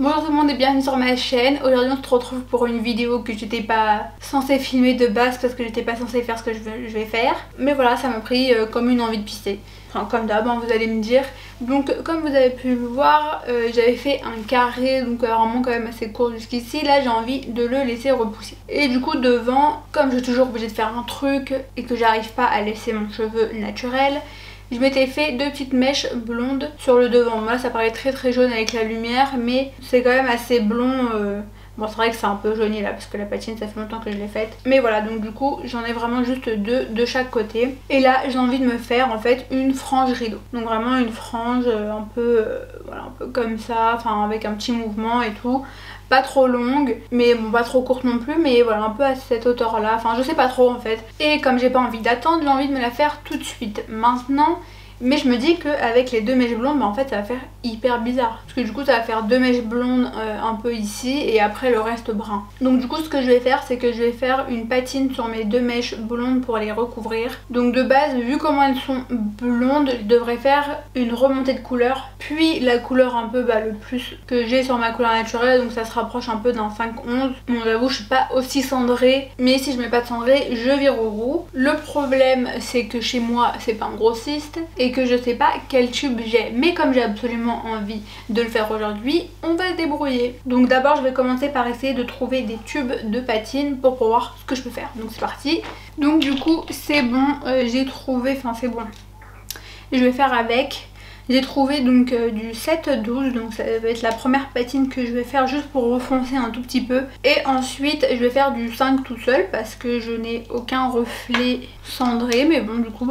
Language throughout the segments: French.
Bonjour tout le monde et bienvenue sur ma chaîne. Aujourd'hui on se retrouve pour une vidéo que j'étais pas censée filmer de base parce que j'étais pas censée faire ce que je vais faire. Mais voilà, ça m'a pris comme une envie de pisser. Enfin comme d'hab, hein, vous allez me dire. Donc comme vous avez pu le voir, j'avais fait un carré, donc vraiment quand même assez court jusqu'ici. Là j'ai envie de le laisser repousser. Et du coup devant, comme je suis toujours obligée de faire un truc et que j'arrive pas à laisser mon cheveu naturel, je m'étais fait deux petites mèches blondes sur le devant. Moi ça paraît très jaune avec la lumière, mais c'est quand même assez blond. Bon c'est vrai que c'est un peu jauni là parce que la patine ça fait longtemps que je l'ai faite. Mais voilà, donc du coup j'en ai vraiment juste deux de chaque côté. Et là j'ai envie de me faire en fait une frange rideau. Donc vraiment une frange un peu, voilà, un peu comme ça, enfin avec un petit mouvement et tout. Pas trop longue, mais bon pas trop courte non plus, mais voilà un peu à cette hauteur là, enfin je sais pas trop en fait. Et comme j'ai pas envie d'attendre, j'ai envie de me la faire tout de suite, maintenant. Mais je me dis qu'avec les deux mèches blondes, bah en fait ça va faire hyper bizarre. Parce que du coup ça va faire deux mèches blondes un peu ici et après le reste brun. Donc du coup ce que je vais faire, c'est que je vais faire une patine sur mes deux mèches blondes pour les recouvrir. Donc de base, vu comment elles sont blondes, je devrais faire une remontée de couleur. Puis la couleur un peu le plus que j'ai sur ma couleur naturelle, donc ça se rapproche un peu d'un 5-11. Bon j'avoue je suis pas aussi cendrée, mais si je mets pas de cendrée, je vire au roux. Le problème c'est que chez moi c'est pas un grossiste et que je sais pas quel tube j'ai, mais comme j'ai absolument envie de le faire aujourd'hui, on va se débrouiller. Donc d'abord je vais commencer par essayer de trouver des tubes de patine pour voir ce que je peux faire. Donc c'est parti. Donc du coup c'est bon, j'ai trouvé, enfin c'est bon, je vais faire avec. J'ai trouvé donc du 7-12, donc ça va être la première patine que je vais faire juste pour refoncer un tout petit peu. Et ensuite je vais faire du 5 tout seul parce que je n'ai aucun reflet cendré, mais bon du coup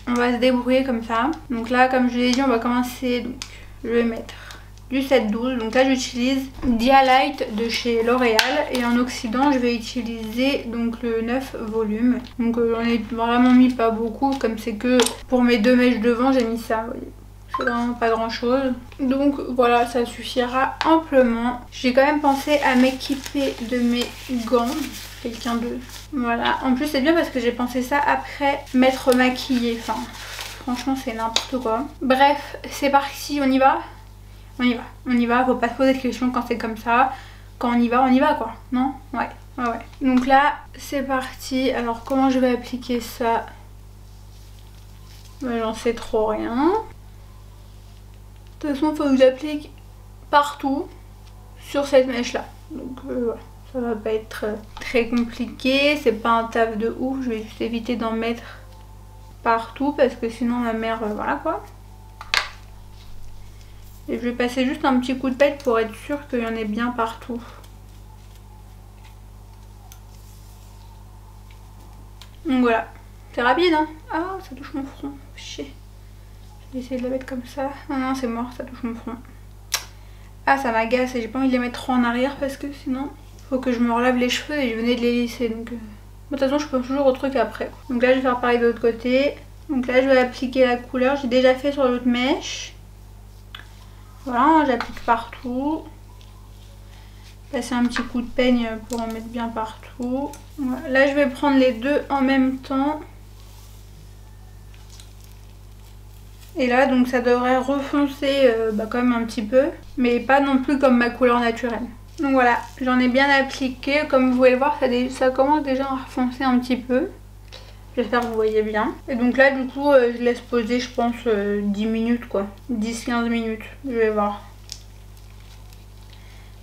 on va se débrouiller comme ça. Donc là comme je l'ai dit on va commencer, donc je vais mettre du 7-12. Donc là j'utilise Dialight de chez L'Oréal et en oxydant je vais utiliser donc le 9 volume. Donc j'en ai vraiment mis pas beaucoup, comme c'est que pour mes deux mèches devant j'ai mis ça, vous voyez. C'est vraiment pas grand chose. Donc voilà, ça suffira amplement. J'ai quand même pensé à m'équiper de mes gants. Quelqu'un de... Voilà. En plus c'est bien parce que j'ai pensé ça après m'être maquillée. Enfin, franchement c'est n'importe quoi. Bref, c'est parti, on y va. On y va, on y va. Faut pas se poser de questions quand c'est comme ça. Quand on y va quoi. Non? Ouais. Donc là, c'est parti. Alors comment je vais appliquer ça? J'en sais trop rien. De toute façon, il faut que j'applique partout sur cette mèche là. Donc voilà, ça va pas être très compliqué. C'est pas un taf de ouf. Je vais juste éviter d'en mettre partout parce que sinon ma mère, voilà quoi. Et je vais passer juste un petit coup de pelle pour être sûre qu'il y en ait bien partout. Donc voilà, c'est rapide hein. Ah, ça touche mon front, chier. Je vais essayer de la mettre comme ça. Non, c'est mort, ça touche mon front. Ah, ça m'agace et j'ai pas envie de les mettre trop en arrière parce que sinon, faut que je me relave les cheveux et je venais de les lisser. Donc, de toute façon, je peux toujours au truc après. Donc là, je vais faire pareil de l'autre côté. Donc là, je vais appliquer la couleur. J'ai déjà fait sur l'autre mèche. Voilà, j'applique partout. Passer un petit coup de peigne pour en mettre bien partout. Voilà. Là, je vais prendre les deux en même temps. Et là donc ça devrait refoncer quand même un petit peu, mais pas non plus comme ma couleur naturelle. Donc voilà, j'en ai bien appliqué, comme vous pouvez le voir ça commence déjà à refoncer un petit peu. J'espère que vous voyez bien. Et donc là du coup je laisse poser je pense 10 minutes quoi, 10-15 minutes, je vais voir.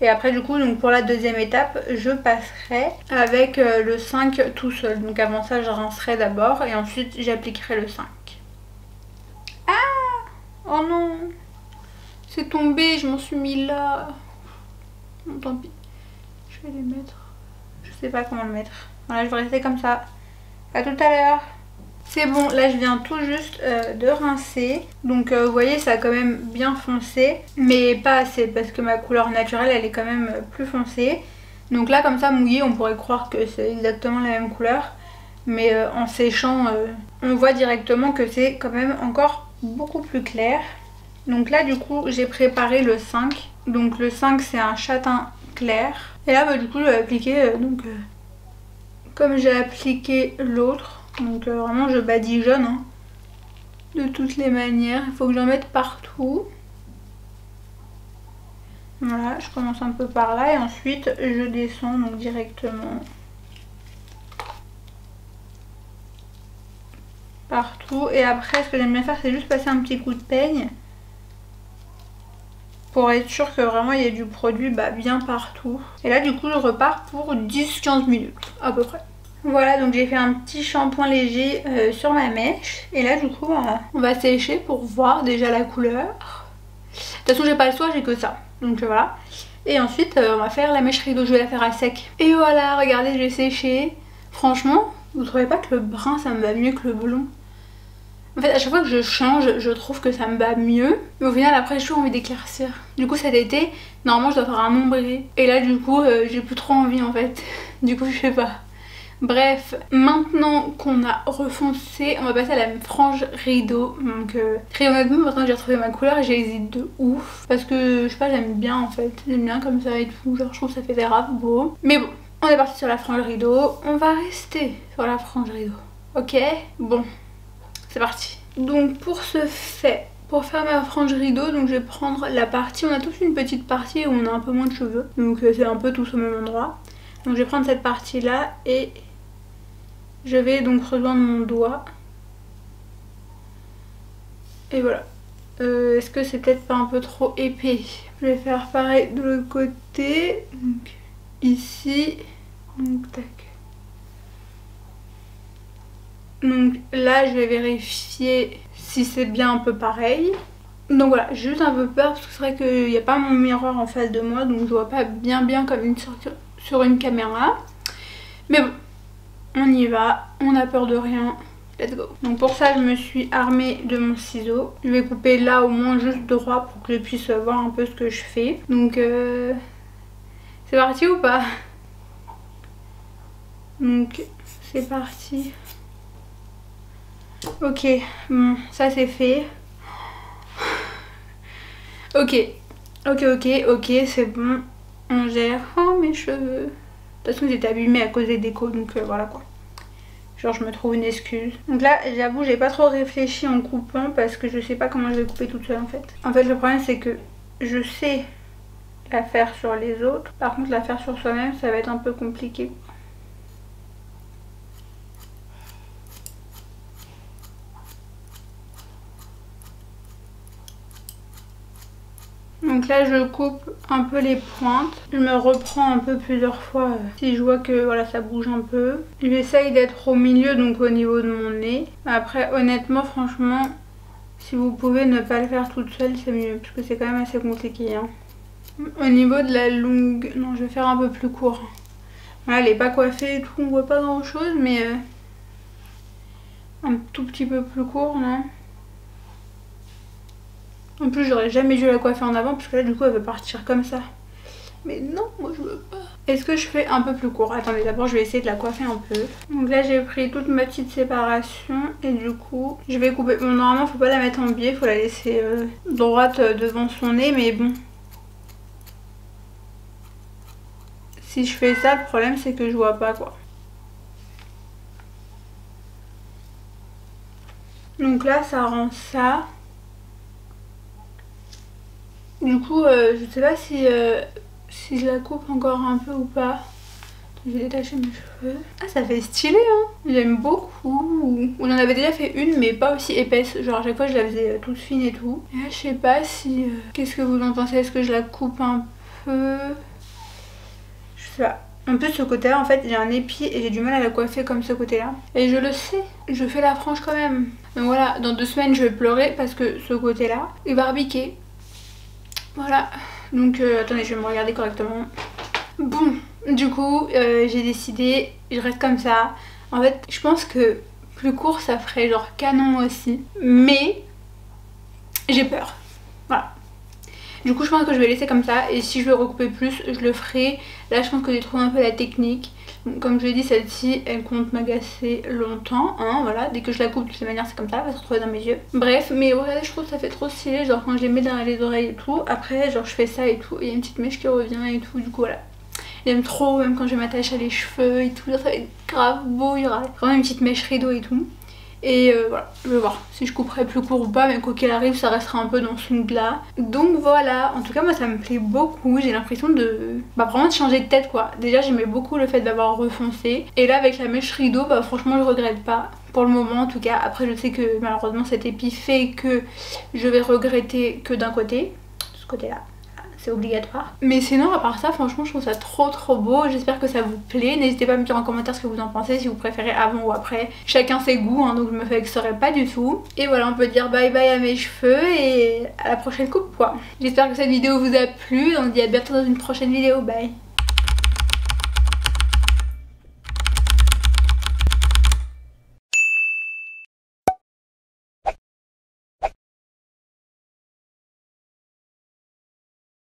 Et après du coup donc pour la deuxième étape je passerai avec le 5 tout seul. Donc avant ça je rincerai d'abord et ensuite j'appliquerai le 5. Oh non, c'est tombé, je m'en suis mis là. Bon, tant pis. Je vais les mettre. Je sais pas comment le mettre. Voilà, je vais rester comme ça. À tout à l'heure. C'est bon, là je viens tout juste de rincer. Donc vous voyez, ça a quand même bien foncé. Mais pas assez parce que ma couleur naturelle, elle est quand même plus foncée. Donc là, comme ça, mouillé, on pourrait croire que c'est exactement la même couleur. Mais en séchant, on voit directement que c'est quand même encore beaucoup plus clair. Donc là du coup j'ai préparé le 5. Donc le 5 c'est un châtain clair. Et là du coup je vais appliquer comme j'ai appliqué l'autre. Donc vraiment je badigeonne hein, de toutes les manières. Il faut que j'en mette partout. Voilà, je commence un peu par là et ensuite je descends donc directement partout. Et après, ce que j'aime bien faire, c'est juste passer un petit coup de peigne pour être sûr que vraiment il y ait du produit bien partout. Et là, du coup, je repars pour 10-15 minutes à peu près. Voilà, donc j'ai fait un petit shampoing léger sur ma mèche. Et là, du coup, on va sécher pour voir déjà la couleur. De toute façon, j'ai pas le choix, j'ai que ça. Donc voilà. Et ensuite, on va faire la mèche rideau, je vais la faire à sec. Et voilà, regardez, je l'ai séché. Franchement, vous trouvez pas que le brun, ça me va mieux que le blond? En fait, à chaque fois que je change, je trouve que ça me va mieux. Mais au final, après, j'ai toujours envie d'éclaircir. Du coup, cet été, normalement, je dois faire un ombré. Et là, du coup, j'ai plus trop envie, en fait. Du coup, je sais pas. Bref, maintenant qu'on a refoncé, on va passer à la frange rideau. Donc, très honnêtement, maintenant que j'ai retrouvé ma couleur, j'hésite de ouf. Parce que, je sais pas, j'aime bien, en fait. J'aime bien comme ça et tout. Genre, je trouve que ça fait grave beau. Mais bon, on est parti sur la frange rideau. On va rester sur la frange rideau. Ok? Bon. C'est parti. Donc pour ce fait, pour faire ma frange rideau, donc je vais prendre la partie, on a tous une petite partie où on a un peu moins de cheveux, donc c'est un peu tous au même endroit. Donc je vais prendre cette partie là et je vais donc rejoindre mon doigt. Et voilà. Est-ce que c'est peut-être pas un peu trop épais? Je vais faire pareil de l'autre côté, donc ici, donc tac. Donc là je vais vérifier si c'est bien un peu pareil. Donc voilà, j'ai juste un peu peur parce que c'est vrai qu'il n'y a pas mon miroir en face de moi, donc je vois pas bien comme sur une caméra. Mais bon, on y va, on a peur de rien, let's go. Donc pour ça je me suis armée de mon ciseau. Je vais couper là au moins juste droit pour que je puisse voir un peu ce que je fais. Donc c'est parti ou pas? Donc c'est parti. Ok, bon, ça c'est fait. Ok, c'est bon. On gère. Oh, mes cheveux. De toute façon, ils étaient abîmés à cause des décos, donc voilà quoi. Genre, je me trouve une excuse. Donc là, j'avoue, j'ai pas trop réfléchi en coupant parce que je sais pas comment je vais couper toute seule en fait. En fait, le problème, c'est que je sais la faire sur les autres. Par contre, la faire sur soi-même, ça va être un peu compliqué. Donc là je coupe un peu les pointes, je me reprends un peu plusieurs fois si je vois que voilà ça bouge un peu. J'essaye d'être au milieu, donc au niveau de mon nez. Après honnêtement franchement si vous pouvez ne pas le faire toute seule c'est mieux parce que c'est quand même assez compliqué hein. Au niveau de la longue, non je vais faire un peu plus court. Voilà, elle est pas coiffée et tout, on voit pas grand chose mais un tout petit peu plus court non. En plus j'aurais jamais dû la coiffer en avant parce que là du coup elle va partir comme ça. Mais non, moi je veux pas. Est-ce que je fais un peu plus court? Attendez, d'abord je vais essayer de la coiffer un peu. Donc là j'ai pris toute ma petite séparation et du coup je vais couper. Bon normalement faut pas la mettre en biais, faut la laisser droite devant son nez mais bon. Si je fais ça, le problème c'est que je vois pas quoi. Donc là ça rend ça. Du coup, je sais pas si je la coupe encore un peu ou pas. Je vais détacher mes cheveux. Ah, ça fait stylé, hein. J'aime beaucoup. On en avait déjà fait une, mais pas aussi épaisse. Genre, à chaque fois, je la faisais toute fine et tout. Et là, je sais pas si... Qu'est-ce que vous en pensez? Est-ce que je la coupe un peu? Je sais pas. En plus, ce côté-là, en fait, j'ai un épi et j'ai du mal à la coiffer comme ce côté-là. Et je le sais, je fais la frange quand même. Donc voilà, dans 2 semaines, je vais pleurer parce que ce côté-là, il va rebiquer. Voilà, donc attendez, je vais me regarder correctement. Bon, du coup, j'ai décidé, je reste comme ça. En fait, je pense que plus court, ça ferait genre canon aussi. Mais j'ai peur. Voilà. Du coup, je pense que je vais laisser comme ça. Et si je veux recouper plus, je le ferai. Là, je pense que j'ai trouvé un peu la technique. Donc, comme je l'ai dit, celle-ci, elle compte m'agacer longtemps. Hein, voilà, dès que je la coupe, de toute manière, c'est comme ça. Elle va se retrouver dans mes yeux. Bref, mais regardez, je trouve que ça fait trop stylé. Genre, quand je les mets derrière les oreilles et tout. Après, genre, je fais ça et tout. Et il y a une petite mèche qui revient et tout. Du coup, voilà. J'aime trop, même quand je m'attache à les cheveux et tout. Genre, ça va être grave beau. Il y aura vraiment une petite mèche rideau et tout. Et voilà, je vais voir si je couperai plus court ou pas, mais quoi qu'il arrive ça restera un peu dans ce mood là. Donc voilà, en tout cas moi ça me plaît beaucoup, j'ai l'impression de vraiment de changer de tête quoi. Déjà j'aimais beaucoup le fait d'avoir refoncé, et là avec la mèche rideau franchement je regrette pas. Pour le moment en tout cas. Après je sais que malheureusement cet épi fait que je vais regretter que d'un côté, ce côté là, c'est obligatoire. Mais sinon à part ça franchement je trouve ça trop beau. J'espère que ça vous plaît. N'hésitez pas à me dire en commentaire ce que vous en pensez, si vous préférez avant ou après. Chacun ses goûts hein, donc je me vexerai pas du tout. Et voilà, on peut dire bye bye à mes cheveux et à la prochaine coupe quoi. J'espère que cette vidéo vous a plu. On se dit à bientôt dans une prochaine vidéo. Bye.